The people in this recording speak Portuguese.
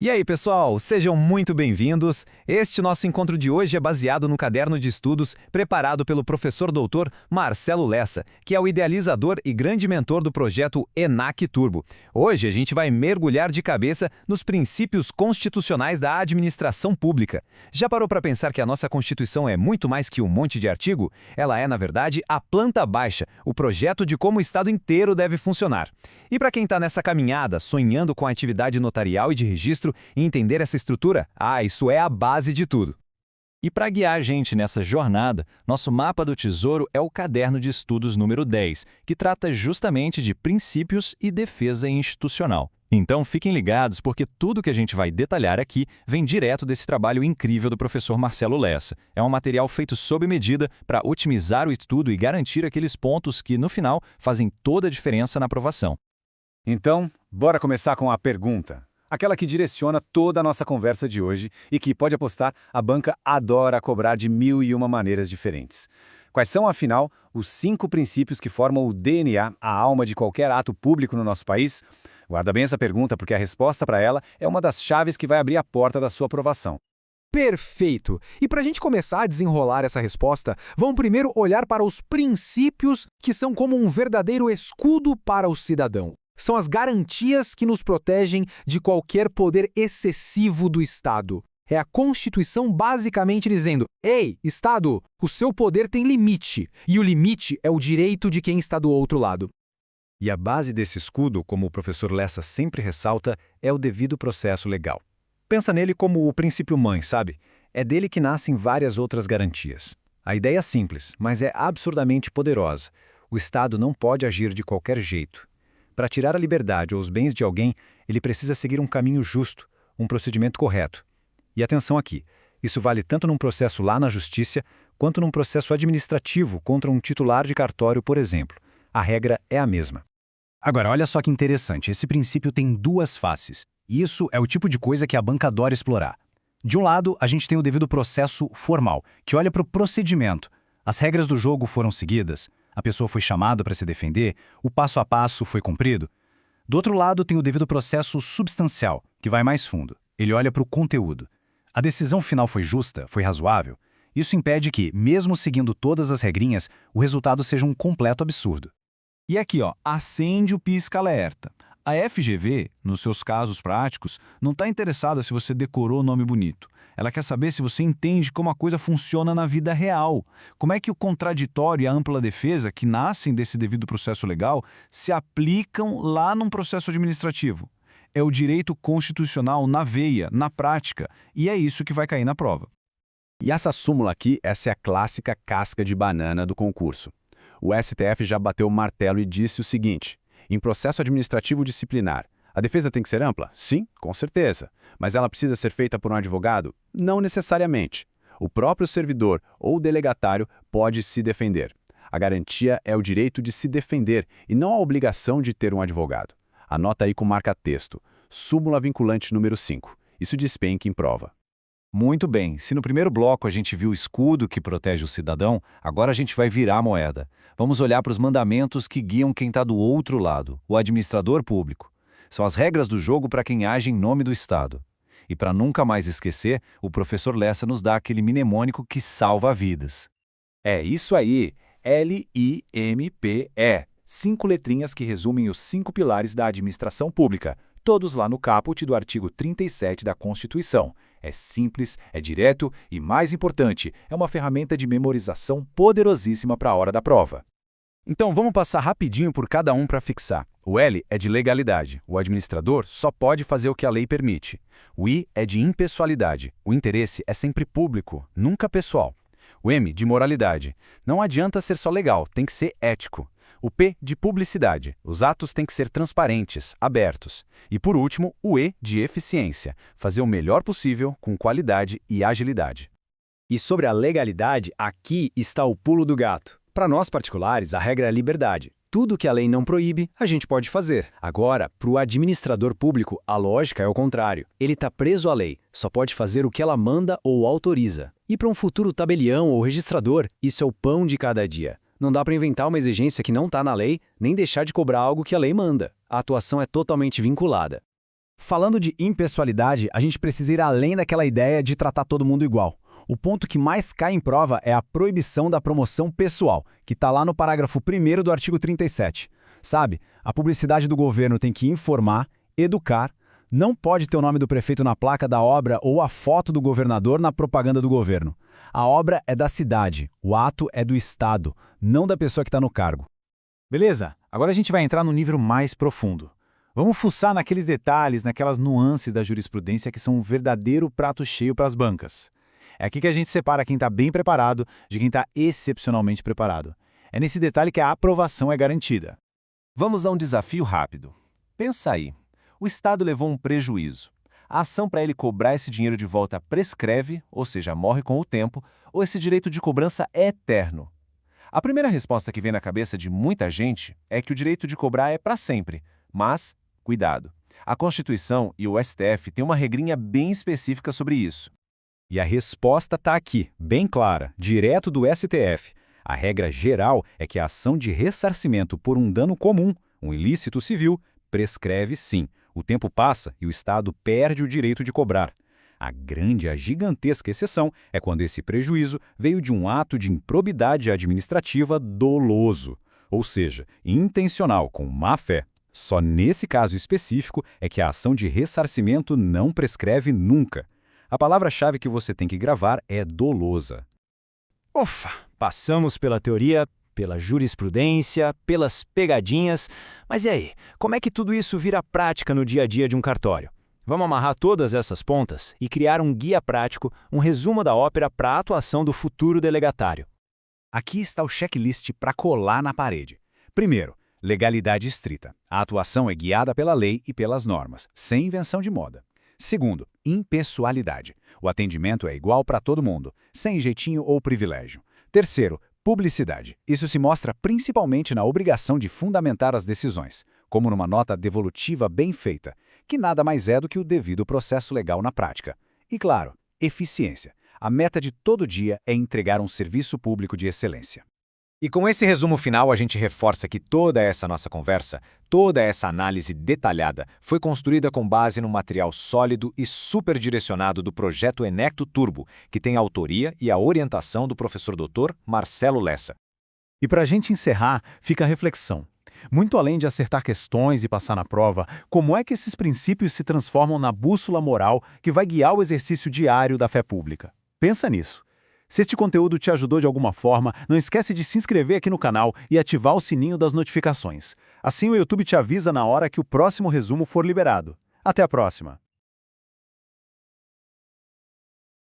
E aí, pessoal, sejam muito bem-vindos. Este nosso encontro de hoje é baseado no caderno de estudos preparado pelo professor doutor Marcelo Lessa, que é o idealizador e grande mentor do projeto ENAC Turbo. Hoje a gente vai mergulhar de cabeça nos princípios constitucionais da administração pública. Já parou para pensar que a nossa Constituição é muito mais que um monte de artigo? Ela é, na verdade, a planta baixa, o projeto de como o Estado inteiro deve funcionar. E para quem está nessa caminhada, sonhando com a atividade notarial e de registro, e entender essa estrutura? Isso é a base de tudo. E para guiar a gente nessa jornada, nosso mapa do tesouro é o Caderno de Estudos número 10, que trata justamente de princípios e defesa institucional. Então fiquem ligados porque tudo que a gente vai detalhar aqui vem direto desse trabalho incrível do professor Marcelo Lessa. É um material feito sob medida para otimizar o estudo e garantir aqueles pontos que, no final, fazem toda a diferença na aprovação. Então, bora começar com a pergunta. Aquela que direciona toda a nossa conversa de hoje e que, pode apostar, a banca adora cobrar de 1001 maneiras diferentes. Quais são, afinal, os 5 princípios que formam o DNA, a alma de qualquer ato público no nosso país? Guarda bem essa pergunta, porque a resposta para ela é uma das chaves que vai abrir a porta da sua aprovação. Perfeito! E para a gente começar a desenrolar essa resposta, vamos primeiro olhar para os princípios que são como um verdadeiro escudo para o cidadão. São as garantias que nos protegem de qualquer poder excessivo do Estado. É a Constituição basicamente dizendo: ei, Estado, o seu poder tem limite, e o limite é o direito de quem está do outro lado. E a base desse escudo, como o professor Lessa sempre ressalta, é o devido processo legal. Pensa nele como o princípio mãe, sabe? É dele que nascem várias outras garantias. A ideia é simples, mas é absurdamente poderosa. O Estado não pode agir de qualquer jeito. Para tirar a liberdade ou os bens de alguém, ele precisa seguir um caminho justo, um procedimento correto. E atenção aqui, isso vale tanto num processo lá na justiça, quanto num processo administrativo contra um titular de cartório, por exemplo. A regra é a mesma. Agora, olha só que interessante, esse princípio tem 2 faces. E isso é o tipo de coisa que a banca adora explorar. De um lado, a gente tem o devido processo formal, que olha para o procedimento. As regras do jogo foram seguidas? A pessoa foi chamada para se defender, o passo a passo foi cumprido. Do outro lado, tem o devido processo substancial, que vai mais fundo. Ele olha para o conteúdo. A decisão final foi justa, foi razoável? Isso impede que, mesmo seguindo todas as regrinhas, o resultado seja um completo absurdo. E aqui, acende o pisca-alerta. A FGV, nos seus casos práticos, não está interessada se você decorou o nome bonito. Ela quer saber se você entende como a coisa funciona na vida real. Como é que o contraditório e a ampla defesa, que nascem desse devido processo legal, se aplicam lá num processo administrativo. É o direito constitucional na veia, na prática, e é isso que vai cair na prova. E essa súmula aqui, essa é a clássica casca de banana do concurso. O STF já bateu o martelo e disse o seguinte: em processo administrativo disciplinar, a defesa tem que ser ampla? Sim, com certeza. Mas ela precisa ser feita por um advogado? Não necessariamente. O próprio servidor ou delegatário pode se defender. A garantia é o direito de se defender e não a obrigação de ter um advogado. Anota aí com marca-texto. Súmula vinculante número 5. Isso despenca em prova. Muito bem, se no primeiro bloco a gente viu o escudo que protege o cidadão, agora a gente vai virar a moeda. Vamos olhar para os mandamentos que guiam quem está do outro lado, o administrador público. São as regras do jogo para quem age em nome do Estado. E para nunca mais esquecer, o professor Lessa nos dá aquele mnemônico que salva vidas. É isso aí, LIMPE. 5 letrinhas que resumem os 5 pilares da administração pública, todos lá no caput do artigo 37 da Constituição. É simples, é direto e, mais importante, é uma ferramenta de memorização poderosíssima para a hora da prova. Então vamos passar rapidinho por cada um para fixar. O L é de legalidade. O administrador só pode fazer o que a lei permite. O I é de impessoalidade. O interesse é sempre público, nunca pessoal. O M de moralidade. Não adianta ser só legal, tem que ser ético. O P de publicidade. Os atos têm que ser transparentes, abertos. E por último, o E de eficiência. Fazer o melhor possível com qualidade e agilidade. E sobre a legalidade, aqui está o pulo do gato. Para nós particulares, a regra é a liberdade. Tudo que a lei não proíbe, a gente pode fazer. Agora, para o administrador público, a lógica é o contrário. Ele está preso à lei, só pode fazer o que ela manda ou autoriza. E para um futuro tabelião ou registrador, isso é o pão de cada dia. Não dá para inventar uma exigência que não está na lei, nem deixar de cobrar algo que a lei manda. A atuação é totalmente vinculada. Falando de impessoalidade, a gente precisa ir além daquela ideia de tratar todo mundo igual. O ponto que mais cai em prova é a proibição da promoção pessoal, que está lá no parágrafo 1º do artigo 37. Sabe, a publicidade do governo tem que informar, educar, não pode ter o nome do prefeito na placa da obra ou a foto do governador na propaganda do governo. A obra é da cidade, o ato é do Estado, não da pessoa que está no cargo. Beleza, agora a gente vai entrar no nível mais profundo. Vamos fuçar naqueles detalhes, naquelas nuances da jurisprudência que são um verdadeiro prato cheio para as bancas. É aqui que a gente separa quem está bem preparado de quem está excepcionalmente preparado. É nesse detalhe que a aprovação é garantida. Vamos a um desafio rápido. Pensa aí. O Estado levou um prejuízo. A ação para ele cobrar esse dinheiro de volta prescreve, ou seja, morre com o tempo, ou esse direito de cobrança é eterno? A primeira resposta que vem na cabeça de muita gente é que o direito de cobrar é para sempre. Mas, cuidado, a Constituição e o STF têm uma regrinha bem específica sobre isso. E a resposta está aqui, bem clara, direto do STF. A regra geral é que a ação de ressarcimento por um dano comum, um ilícito civil, prescreve sim. O tempo passa e o Estado perde o direito de cobrar. A gigantesca exceção é quando esse prejuízo veio de um ato de improbidade administrativa doloso, ou seja, intencional, com má-fé. Só nesse caso específico é que a ação de ressarcimento não prescreve nunca. A palavra-chave que você tem que gravar é dolosa. Ufa, passamos pela teoria, pela jurisprudência, pelas pegadinhas. Mas e aí, como é que tudo isso vira prática no dia a dia de um cartório? Vamos amarrar todas essas pontas e criar um guia prático, um resumo da ópera para a atuação do futuro delegatário. Aqui está o checklist para colar na parede. Primeiro, legalidade estrita. A atuação é guiada pela lei e pelas normas, sem invenção de moda. Segundo, impessoalidade. O atendimento é igual para todo mundo, sem jeitinho ou privilégio. Terceiro, publicidade. Isso se mostra principalmente na obrigação de fundamentar as decisões, como numa nota devolutiva bem feita, que nada mais é do que o devido processo legal na prática. E claro, eficiência. A meta de todo dia é entregar um serviço público de excelência. E com esse resumo final, a gente reforça que toda essa nossa conversa, toda essa análise detalhada, foi construída com base num material sólido e super direcionado do projeto Enecto Turbo, que tem a autoria e a orientação do professor Dr. Marcelo Lessa. E para a gente encerrar, fica a reflexão. Muito além de acertar questões e passar na prova, como é que esses princípios se transformam na bússola moral que vai guiar o exercício diário da fé pública? Pensa nisso. Se este conteúdo te ajudou de alguma forma, não esquece de se inscrever aqui no canal e ativar o sininho das notificações. Assim o YouTube te avisa na hora que o próximo resumo for liberado. Até a próxima!